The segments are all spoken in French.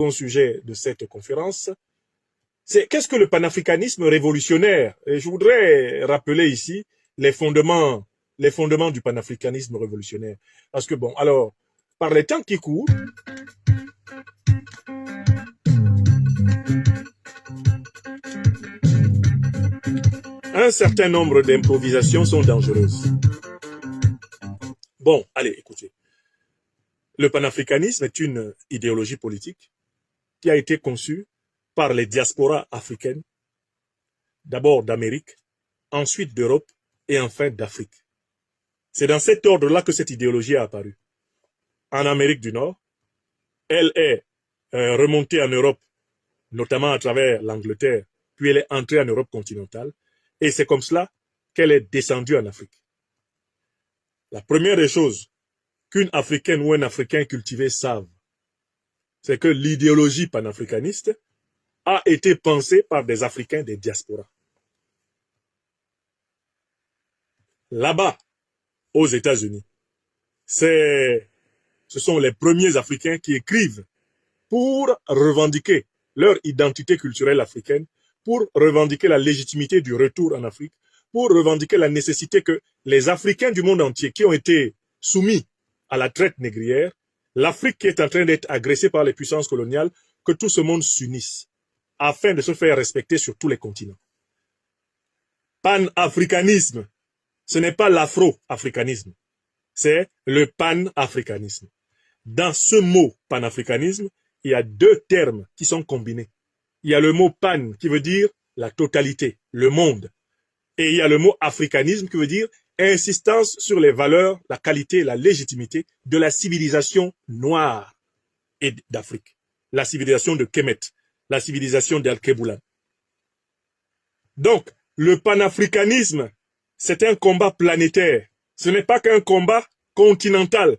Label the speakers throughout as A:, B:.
A: Au sujet de cette conférence, c'est qu'est-ce que le panafricanisme révolutionnaire? Et je voudrais rappeler ici les fondements du panafricanisme révolutionnaire. Parce que bon, alors, par les temps qui courent, un certain nombre d'improvisations sont dangereuses. Bon, allez, écoutez. Le panafricanisme est une idéologie politique qui a été conçue par les diasporas africaines, d'abord d'Amérique, ensuite d'Europe et enfin d'Afrique. C'est dans cet ordre-là que cette idéologie a apparu. En Amérique du Nord, elle est remontée en Europe, notamment à travers l'Angleterre, puis elle est entrée en Europe continentale, et c'est comme cela qu'elle est descendue en Afrique. La première des choses qu'une Africaine ou un Africain cultivé savent, c'est que l'idéologie panafricaniste a été pensée par des Africains des diasporas. Là-bas, aux États-Unis, ce sont les premiers Africains qui écrivent pour revendiquer leur identité culturelle africaine, pour revendiquer la légitimité du retour en Afrique, pour revendiquer la nécessité que les Africains du monde entier qui ont été soumis à la traite négrière, l'Afrique qui est en train d'être agressée par les puissances coloniales, que tout ce monde s'unisse afin de se faire respecter sur tous les continents. Panafricanisme, ce n'est pas l'afro-africanisme, c'est le panafricanisme. Dans ce mot panafricanisme, il y a deux termes qui sont combinés. Il y a le mot pan qui veut dire la totalité, le monde. Et il y a le mot africanisme qui veut dire insistance sur les valeurs, la qualité, la légitimité de la civilisation noire et d'Afrique. La civilisation de Kemet, la civilisation d'Al-Keboulan. Donc, le panafricanisme, c'est un combat planétaire. Ce n'est pas qu'un combat continental.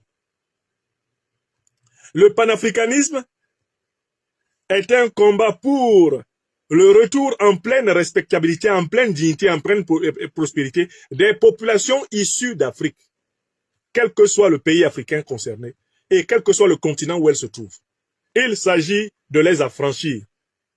A: Le panafricanisme est un combat pour le retour en pleine respectabilité, en pleine dignité, en pleine prospérité des populations issues d'Afrique, quel que soit le pays africain concerné et quel que soit le continent où elles se trouvent. Il s'agit de les affranchir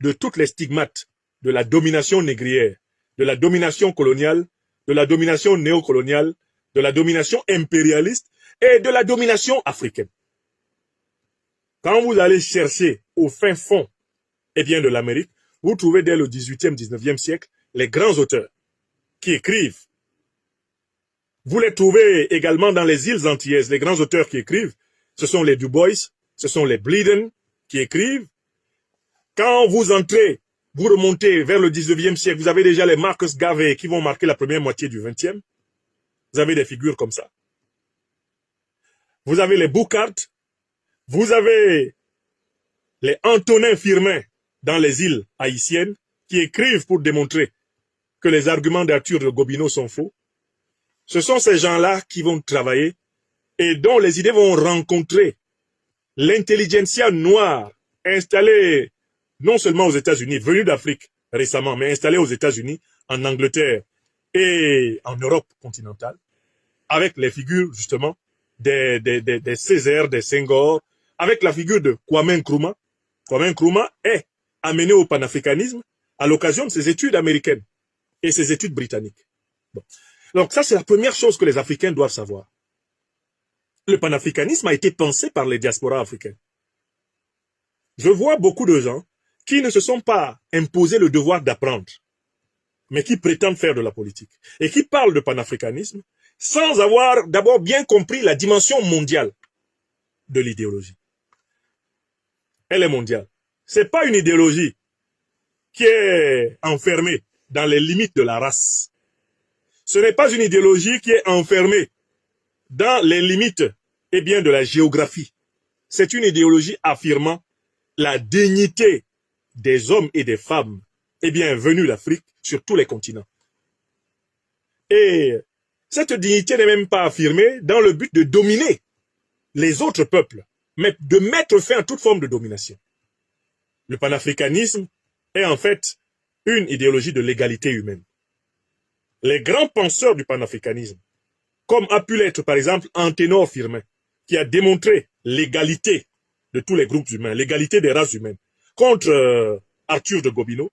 A: de toutes les stigmates de la domination négrière, de la domination coloniale, de la domination néocoloniale, de la domination impérialiste et de la domination africaine. Quand vous allez chercher au fin fond de l'Amérique, vous trouvez dès le 18e, 19e siècle les grands auteurs qui écrivent. Vous les trouvez également dans les îles antillaises. Les grands auteurs qui écrivent, ce sont les Du Bois, ce sont les Bleeden qui écrivent. Quand vous entrez, vous remontez vers le 19e siècle, vous avez déjà les Marcus Garvey qui vont marquer la première moitié du 20e. Vous avez des figures comme ça. Vous avez les Boucard, vous avez les Antonin Firmin dans les îles haïtiennes qui écrivent pour démontrer que les arguments d'Arthur de Gobineau sont faux. Ce sont ces gens-là qui vont travailler et dont les idées vont rencontrer l'intelligentsia noire installée non seulement aux États-Unis, venue d'Afrique récemment, mais installée aux États-Unis, en Angleterre et en Europe continentale, avec les figures justement des Césaire, des Senghor, avec la figure de Kwame Nkrumah. Kwame Nkrumah est amené au panafricanisme à l'occasion de ses études américaines et ses études britanniques. Bon. Donc ça, c'est la première chose que les Africains doivent savoir. Le panafricanisme a été pensé par les diasporas africaines. Je vois beaucoup de gens qui ne se sont pas imposés le devoir d'apprendre, mais qui prétendent faire de la politique et qui parlent de panafricanisme sans avoir d'abord bien compris la dimension mondiale de l'idéologie. Elle est mondiale. Ce n'est pas une idéologie qui est enfermée dans les limites de la race. Ce n'est pas une idéologie qui est enfermée dans les limites de la géographie. C'est une idéologie affirmant la dignité des hommes et des femmes venus d'Afrique sur tous les continents. Et cette dignité n'est même pas affirmée dans le but de dominer les autres peuples, mais de mettre fin à toute forme de domination. Le panafricanisme est en fait une idéologie de l'égalité humaine. Les grands penseurs du panafricanisme, comme a pu l'être par exemple Anténor Firmin, qui a démontré l'égalité de tous les groupes humains, l'égalité des races humaines, contre Arthur de Gobineau,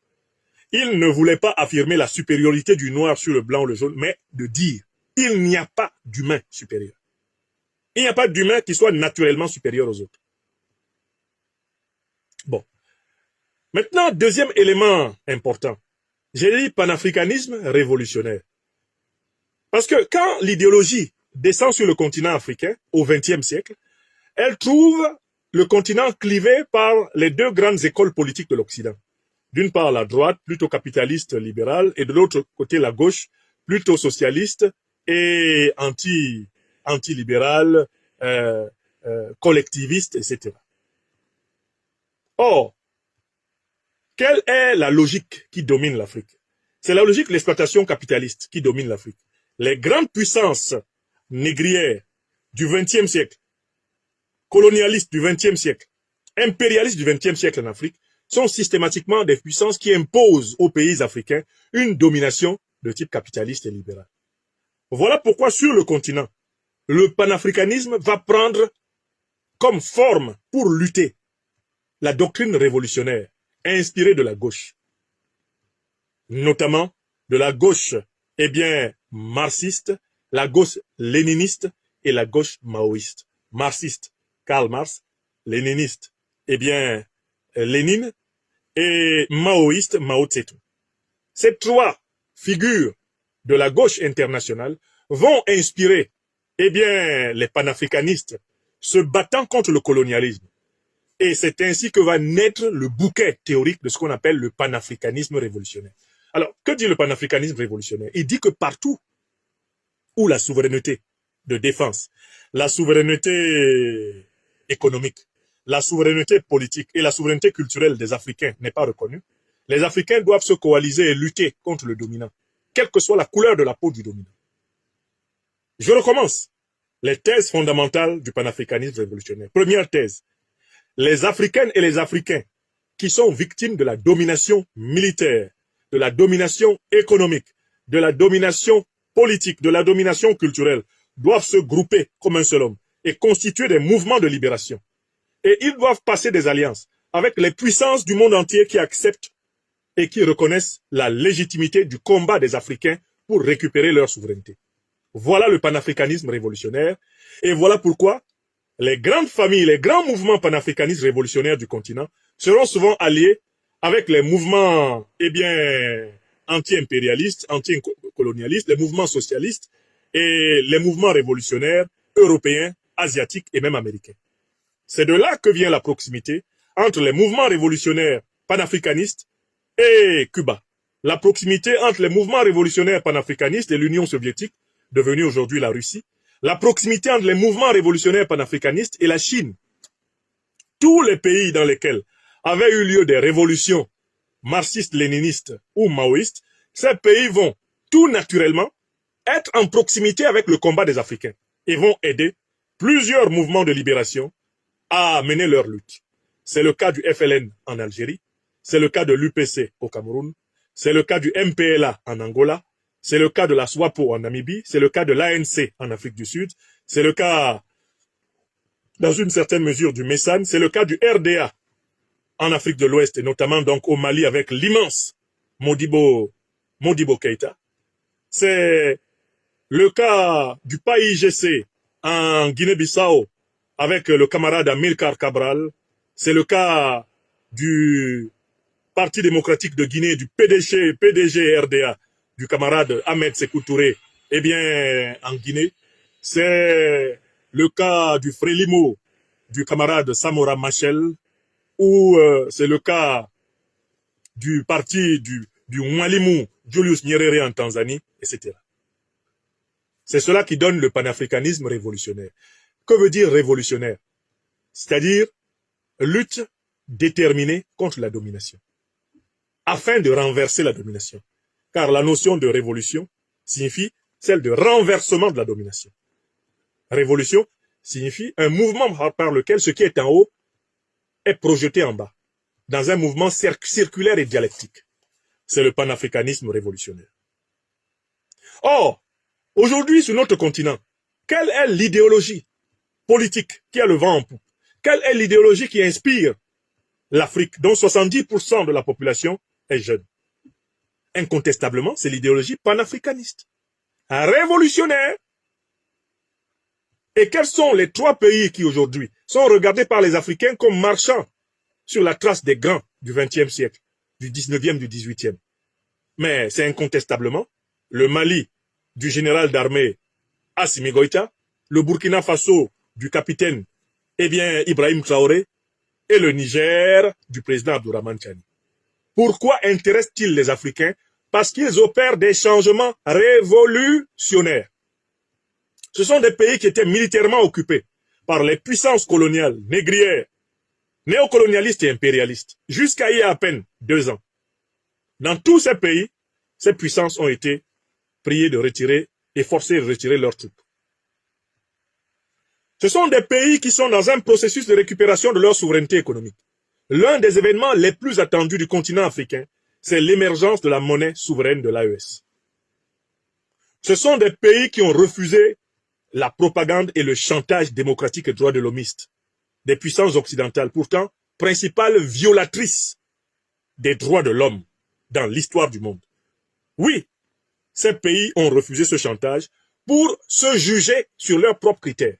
A: il ne voulait pas affirmer la supériorité du noir sur le blanc ou le jaune, mais de dire il n'y a pas d'humain supérieur. Il n'y a pas d'humain qui soit naturellement supérieur aux autres. Bon. Maintenant, deuxième élément important. J'ai dit panafricanisme révolutionnaire. Parce que quand l'idéologie descend sur le continent africain au XXe siècle, elle trouve le continent clivé par les deux grandes écoles politiques de l'Occident. D'une part, la droite, plutôt capitaliste libérale, et de l'autre côté, la gauche, plutôt socialiste et anti-libérale, collectiviste, etc. Or, quelle est la logique qui domine l'Afrique? C'est la logique de l'exploitation capitaliste qui domine l'Afrique. Les grandes puissances négrières du XXe siècle, colonialistes du XXe siècle, impérialistes du XXe siècle en Afrique, sont systématiquement des puissances qui imposent aux pays africains une domination de type capitaliste et libéral. Voilà pourquoi sur le continent, le panafricanisme va prendre comme forme pour lutter la doctrine révolutionnaire inspirée de la gauche, notamment de la gauche marxiste, la gauche léniniste et la gauche maoïste. Marxiste, Karl Marx, léniniste, Lénine, et maoïste, Mao Tse-tung. Ces trois figures de la gauche internationale vont inspirer les panafricanistes se battant contre le colonialisme. Et c'est ainsi que va naître le bouquet théorique de ce qu'on appelle le panafricanisme révolutionnaire. Alors, que dit le panafricanisme révolutionnaire? Il dit que partout où la souveraineté de défense, la souveraineté économique, la souveraineté politique et la souveraineté culturelle des Africains n'est pas reconnue, les Africains doivent se coaliser et lutter contre le dominant, quelle que soit la couleur de la peau du dominant. Je recommence. Les thèses fondamentales du panafricanisme révolutionnaire. Première thèse. Les Africaines et les Africains qui sont victimes de la domination militaire, de la domination économique, de la domination politique, de la domination culturelle, doivent se grouper comme un seul homme et constituer des mouvements de libération. Et ils doivent passer des alliances avec les puissances du monde entier qui acceptent et qui reconnaissent la légitimité du combat des Africains pour récupérer leur souveraineté. Voilà le panafricanisme révolutionnaire et voilà pourquoi les grandes familles, les grands mouvements panafricanistes révolutionnaires du continent seront souvent alliés avec les mouvements anti-impérialistes, anti-colonialistes, les mouvements socialistes et les mouvements révolutionnaires européens, asiatiques et même américains. C'est de là que vient la proximité entre les mouvements révolutionnaires panafricanistes et Cuba. La proximité entre les mouvements révolutionnaires panafricanistes et l'Union soviétique, devenue aujourd'hui la Russie. La proximité entre les mouvements révolutionnaires panafricanistes et la Chine. Tous les pays dans lesquels avaient eu lieu des révolutions marxistes, léninistes ou maoïstes, ces pays vont tout naturellement être en proximité avec le combat des Africains et vont aider plusieurs mouvements de libération à mener leur lutte. C'est le cas du FLN en Algérie, c'est le cas de l'UPC au Cameroun, c'est le cas du MPLA en Angola, c'est le cas de la SWAPO en Namibie, c'est le cas de l'ANC en Afrique du Sud, c'est le cas, dans une certaine mesure, du MESAN, c'est le cas du RDA en Afrique de l'Ouest, et notamment donc au Mali avec l'immense Modibo Keïta. C'est le cas du PAIGC en Guinée-Bissau avec le camarade Amilcar Cabral. C'est le cas du Parti démocratique de Guinée, du PDG RDA, du camarade Ahmed Sékou Touré, en Guinée. C'est le cas du Frélimo, du camarade Samora Machel, ou c'est le cas du parti du Mwalimu Julius Nyerere en Tanzanie, etc. C'est cela qui donne le panafricanisme révolutionnaire. Que veut dire révolutionnaire? C'est-à-dire lutte déterminée contre la domination, afin de renverser la domination. Car la notion de révolution signifie celle de renversement de la domination. Révolution signifie un mouvement par lequel ce qui est en haut est projeté en bas, dans un mouvement circulaire et dialectique. C'est le panafricanisme révolutionnaire. Or, aujourd'hui sur notre continent, quelle est l'idéologie politique qui a le vent en poupe? Quelle est l'idéologie qui inspire l'Afrique, dont 70% de la population est jeune? Incontestablement, c'est l'idéologie panafricaniste, révolutionnaire. Et quels sont les 3 pays qui aujourd'hui sont regardés par les Africains comme marchands sur la trace des grands du XXe siècle, du XIXe, du XVIIIe? Mais c'est incontestablement le Mali du général d'armée Assimi Goïta, le Burkina Faso du capitaine Ibrahim Traoré et le Niger du président Abdourahmane Tchani. Pourquoi intéressent-ils les Africains? Parce qu'ils opèrent des changements révolutionnaires. Ce sont des pays qui étaient militairement occupés par les puissances coloniales, négrières, néocolonialistes et impérialistes, jusqu'à il y a à peine 2 ans. Dans tous ces pays, ces puissances ont été priées de retirer et forcées de retirer leurs troupes. Ce sont des pays qui sont dans un processus de récupération de leur souveraineté économique. L'un des événements les plus attendus du continent africain, c'est l'émergence de la monnaie souveraine de l'AES. Ce sont des pays qui ont refusé la propagande et le chantage démocratique et droits de l'homiste des puissances occidentales, pourtant principales violatrices des droits de l'homme dans l'histoire du monde. Oui, ces pays ont refusé ce chantage pour se juger sur leurs propres critères.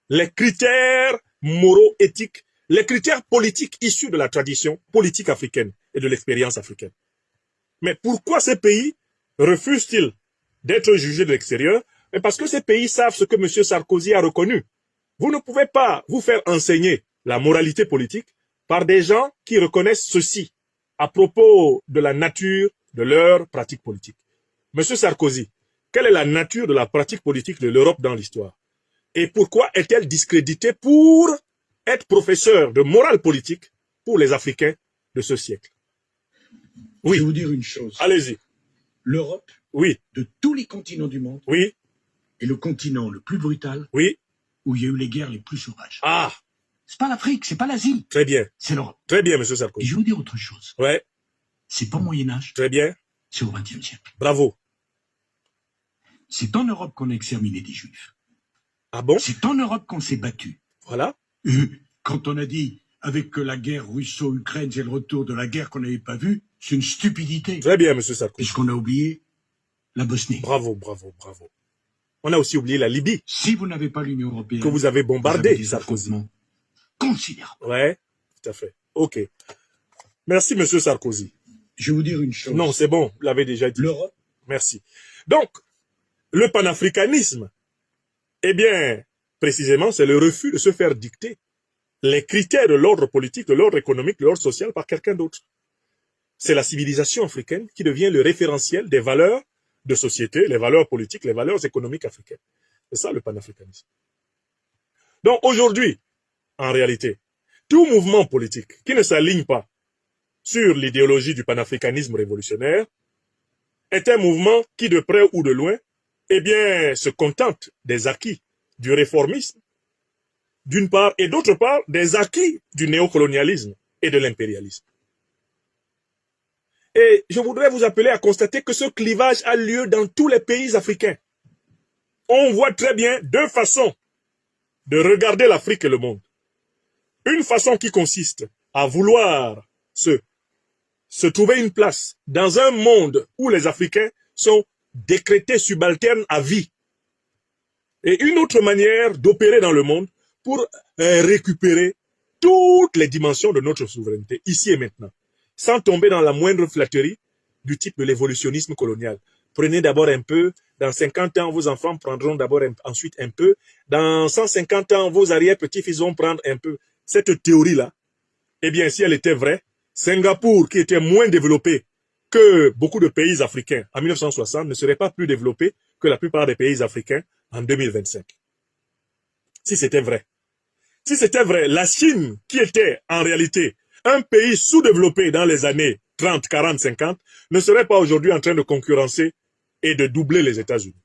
A: Les critères moraux, éthiques, les critères politiques issus de la tradition politique africaine et de l'expérience africaine. Mais pourquoi ces pays refusent-ils d'être jugés de l'extérieur? Mais parce que ces pays savent ce que M. Sarkozy a reconnu. Vous ne pouvez pas vous faire enseigner la moralité politique par des gens qui reconnaissent ceci à propos de la nature de leur pratique politique. M. Sarkozy, quelle est la nature de la pratique politique de l'Europe dans l'histoire? Et pourquoi est-elle discréditée pour être professeur de morale politique pour les Africains de ce siècle? Oui.
B: Je vais vous dire une chose.
A: Allez-y.
B: L'Europe,
A: oui,
B: de tous les continents du monde,
A: oui,
B: est le continent le plus brutal,
A: oui,
B: où il y a eu les guerres les plus sauvages.
A: Ah,
B: C'est pas l'Afrique, c'est pas l'Asie,
A: très bien,
B: c'est l'Europe.
A: très bien, M.
B: Et
A: Sarkozy.
B: je vais vous dire autre chose.
A: Ouais,
B: C'est pas au Moyen-Âge,
A: très bien,
B: c'est au XXe siècle.
A: bravo.
B: C'est en Europe qu'on a exterminé des Juifs.
A: Ah bon?
B: C'est en Europe qu'on s'est battu.
A: Voilà.
B: Quand on a dit, avec la guerre russo-ukraine, c'est le retour de la guerre qu'on n'avait pas vue, c'est une stupidité.
A: Très bien, M. Sarkozy.
B: Puisqu'on a oublié la Bosnie.
A: Bravo, bravo, bravo. On a aussi oublié la Libye,
B: Si vous n'avez pas l'Union européenne,
A: que vous avez
B: vous avez
A: bombardée,
B: des
A: Sarkozy.
B: affrontements considérables.
A: Ouais, tout à fait. Ok. Merci, M. Sarkozy.
B: Je vais vous dire une chose.
A: Non, c'est bon, vous l'avez déjà dit.
B: L'Europe,
A: Merci. Donc, le panafricanisme, eh bien, précisément, c'est le refus de se faire dicter les critères de l'ordre politique, de l'ordre économique, de l'ordre social par quelqu'un d'autre. C'est la civilisation africaine qui devient le référentiel des valeurs de société, les valeurs politiques, les valeurs économiques africaines. C'est ça le panafricanisme. Donc aujourd'hui, en réalité, tout mouvement politique qui ne s'aligne pas sur l'idéologie du panafricanisme révolutionnaire est un mouvement qui, de près ou de loin, eh bien, se contente des acquis du réformisme, d'une part, et d'autre part, des acquis du néocolonialisme et de l'impérialisme. Et je voudrais vous appeler à constater que ce clivage a lieu dans tous les pays africains. On voit très bien 2 façons de regarder l'Afrique et le monde. Une façon qui consiste à vouloir se trouver une place dans un monde où les Africains sont décrétés subalternes à vie. Et une autre manière d'opérer dans le monde pour récupérer toutes les dimensions de notre souveraineté, ici et maintenant, sans tomber dans la moindre flatterie du type de l'évolutionnisme colonial. Prenez d'abord un peu, dans 50 ans, vos enfants prendront d'abord ensuite un peu, dans 150 ans, vos arrière-petits-fils vont prendre un peu. Cette théorie-là, eh bien, si elle était vraie, Singapour, qui était moins développé que beaucoup de pays africains en 1960, ne serait pas plus développé que la plupart des pays africains en 2025. Si c'était vrai. Si c'était vrai, la Chine, qui était en réalité un pays sous-développé dans les années 30, 40, 50, ne serait pas aujourd'hui en train de concurrencer et de doubler les États-Unis.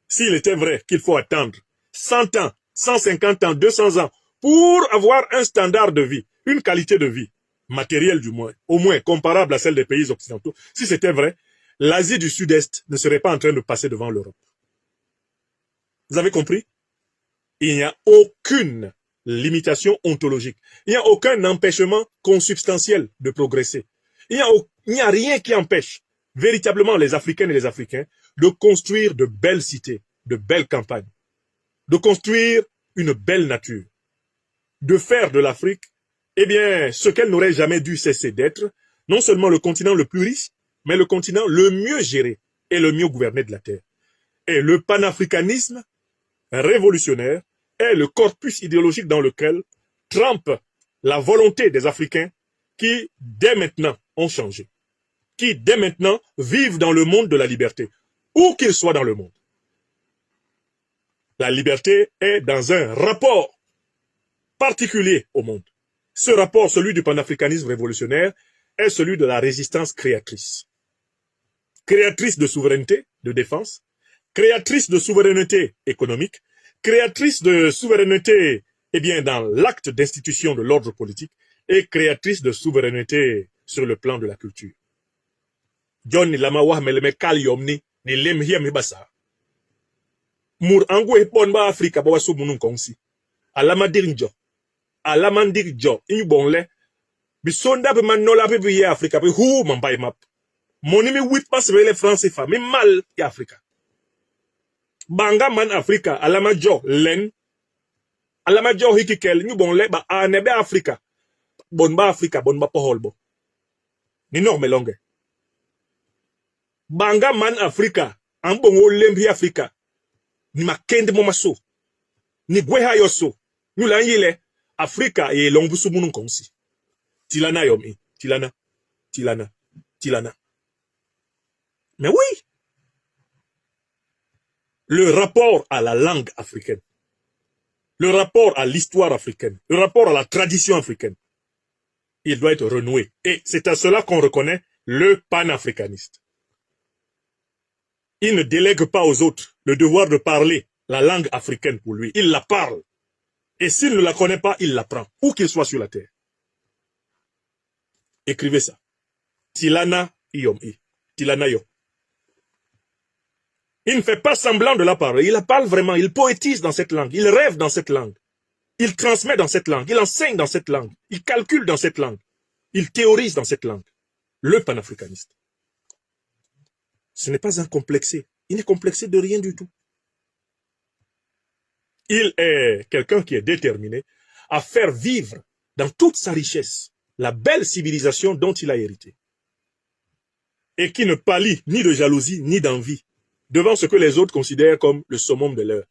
A: S'il était vrai qu'il faut attendre 100 ans, 150 ans, 200 ans pour avoir un standard de vie, une qualité de vie, matérielle du moins, au moins comparable à celle des pays occidentaux, si c'était vrai, l'Asie du Sud-Est ne serait pas en train de passer devant l'Europe. Vous avez compris? Il n'y a aucune limitation ontologique. Il n'y a aucun empêchement consubstantiel de progresser. Il n'y a rien qui empêche véritablement les Africaines et les Africains de construire de belles cités, de belles campagnes, de construire une belle nature, de faire de l'Afrique, eh bien, ce qu'elle n'aurait jamais dû cesser d'être, non seulement le continent le plus riche, mais le continent le mieux géré et le mieux gouverné de la Terre. Et le panafricanisme révolutionnaire est le corpus idéologique dans lequel trempe la volonté des Africains qui, dès maintenant, ont changé, qui, dès maintenant, vivent dans le monde de la liberté, où qu'ils soient dans le monde. La liberté est dans un rapport particulier au monde. Ce rapport, celui du panafricanisme révolutionnaire, est celui de la résistance créatrice. Créatrice de souveraineté, de défense, créatrice de souveraineté économique, créatrice de souveraineté eh bien, dans l'acte d'institution de l'ordre politique et créatrice de souveraineté sur le plan de la culture. John ni lama wah meleme kalium ni lem hiya mi basa. Mur angwe pon ba Afrika ba wasu munun konsi. Alama dirinjo. Alama dirinjo. Inyu bonle. Bisonda be manola be ye Afrika be hu mambay map. Moni mi wit pas vele France fa mi mal ya Afrika. Banga man Afrika alama jo len. Alama jo hikikel nyu bonle ba anebe Afrika. Bon ba Afrika bon ba poholbo. Ni norme longe. Banga man Afrika ambongo lembi Afrika. Ni makende mo maso. Ni gweha yoso. Nyu yile Afrika ye longbusu munun konsi. Tilana yomi. Tilana. Tilana. Tilana. Mais oui, le rapport à la langue africaine, le rapport à l'histoire africaine, le rapport à la tradition africaine, il doit être renoué. Et c'est à cela qu'on reconnaît le panafricaniste. Il ne délègue pas aux autres le devoir de parler la langue africaine pour lui. Il la parle. Et s'il ne la connaît pas, il l'apprend, où qu'il soit sur la terre. Écrivez ça. Tilana Iyomi. Tilana Yo. Il ne fait pas semblant de la parler. Il la parle vraiment. Il poétise dans cette langue. Il rêve dans cette langue. Il transmet dans cette langue. Il enseigne dans cette langue. Il calcule dans cette langue. Il théorise dans cette langue. Le panafricaniste. Ce n'est pas un complexé. Il n'est complexé de rien du tout. Il est quelqu'un qui est déterminé à faire vivre dans toute sa richesse la belle civilisation dont il a hérité. Et qui ne pâlit ni de jalousie ni d'envie devant ce que les autres considèrent comme le summum de l'heure.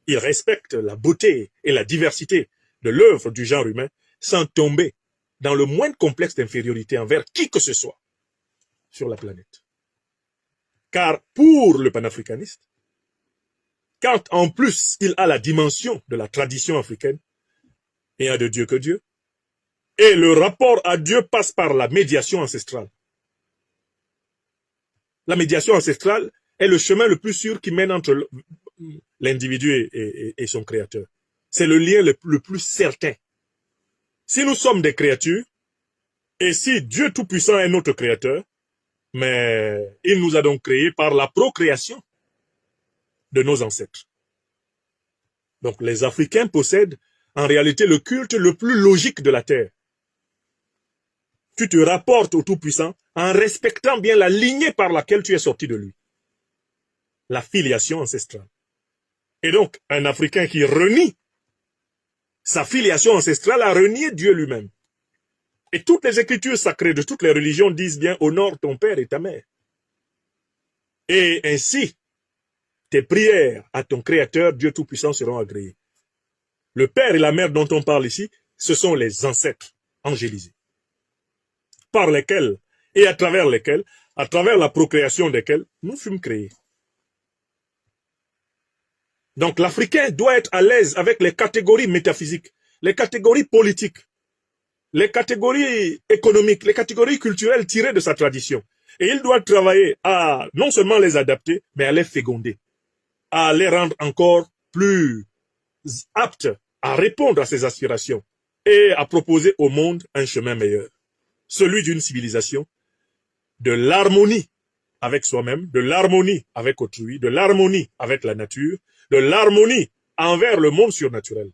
A: Il respecte la beauté et la diversité de l'œuvre du genre humain sans tomber dans le moindre complexe d'infériorité envers qui que ce soit sur la planète. Car pour le panafricaniste, quand en plus il a la dimension de la tradition africaine, il n'y a de Dieu que Dieu, et le rapport à Dieu passe par la médiation ancestrale. La médiation ancestrale est le chemin le plus sûr qui mène entre l'individu et son créateur. C'est le lien le plus certain. Si nous sommes des créatures, et si Dieu Tout-Puissant est notre créateur, mais il nous a donc créés par la procréation de nos ancêtres. Donc les Africains possèdent en réalité le culte le plus logique de la terre. Tu te rapportes au Tout-Puissant en respectant bien la lignée par laquelle tu es sorti de lui. La filiation ancestrale. Et donc, un Africain qui renie sa filiation ancestrale a renié Dieu lui-même. Et toutes les écritures sacrées de toutes les religions disent bien « honore ton père et ta mère ». Et ainsi, tes prières à ton Créateur, Dieu Tout-Puissant, seront agréées. Le père et la mère dont on parle ici, ce sont les ancêtres angélisés, par lesquels et à travers lesquels, à travers la procréation desquels, nous fûmes créés. Donc l'Africain doit être à l'aise avec les catégories métaphysiques, les catégories politiques, les catégories économiques, les catégories culturelles tirées de sa tradition. Et il doit travailler à non seulement les adapter, mais à les féconder, à les rendre encore plus aptes à répondre à ses aspirations et à proposer au monde un chemin meilleur, celui d'une civilisation, de l'harmonie avec soi-même, de l'harmonie avec autrui, de l'harmonie avec la nature, de l'harmonie envers le monde surnaturel.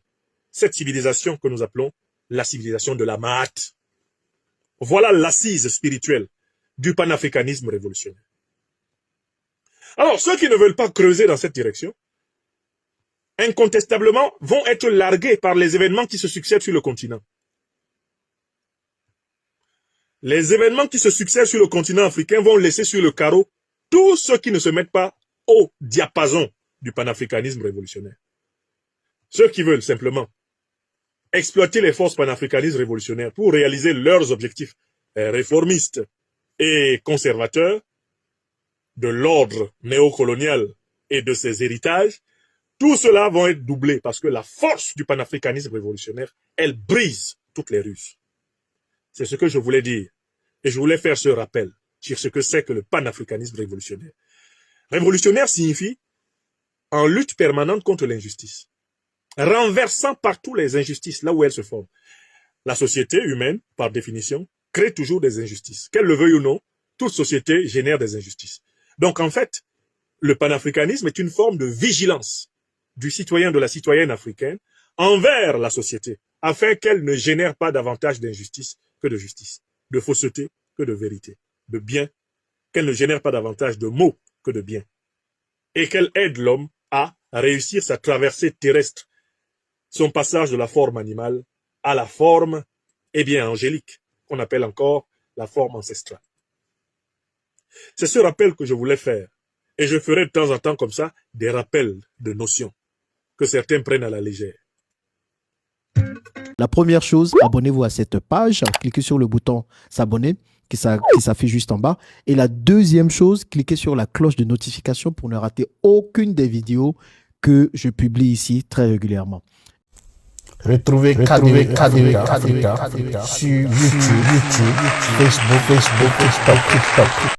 A: cette civilisation que nous appelons la civilisation de la Mahat. Voilà l'assise spirituelle du panafricanisme révolutionnaire. Alors, ceux qui ne veulent pas creuser dans cette direction, incontestablement, vont être largués par les événements qui se succèdent sur le continent. Les événements qui se succèdent sur le continent africain vont laisser sur le carreau tous ceux qui ne se mettent pas au diapason du panafricanisme révolutionnaire. Ceux qui veulent simplement exploiter les forces panafricanistes révolutionnaires pour réaliser leurs objectifs réformistes et conservateurs de l'ordre néocolonial et de ses héritages, tout cela vont être doublés parce que la force du panafricanisme révolutionnaire, elle brise toutes les ruses. C'est ce que je voulais dire. Et je voulais faire ce rappel sur ce que c'est que le panafricanisme révolutionnaire. Révolutionnaire signifie en lutte permanente contre l'injustice, renversant partout les injustices là où elles se forment. La société humaine, par définition, crée toujours des injustices. Qu'elle le veuille ou non, toute société génère des injustices. Donc en fait, le panafricanisme est une forme de vigilance du citoyen, de la citoyenne africaine envers la société, afin qu'elle ne génère pas davantage d'injustice que de justice, de fausseté que de vérité, de bien, qu'elle ne génère pas davantage de maux que de bien, et qu'elle aide l'homme à réussir sa traversée terrestre, son passage de la forme animale à la forme, angélique, qu'on appelle encore la forme ancestrale. C'est ce rappel que je voulais faire, et je ferai de temps en temps comme ça des rappels de notions que certains prennent à la légère.
C: La première chose, abonnez-vous à cette page, cliquez sur le bouton s'abonner qui s'affiche juste en bas. Et la deuxième chose, cliquez sur la cloche de notification pour ne rater aucune des vidéos que je publie ici très régulièrement.
D: Retrouvez KDW Africa sur YouTube, Facebook, TikTok.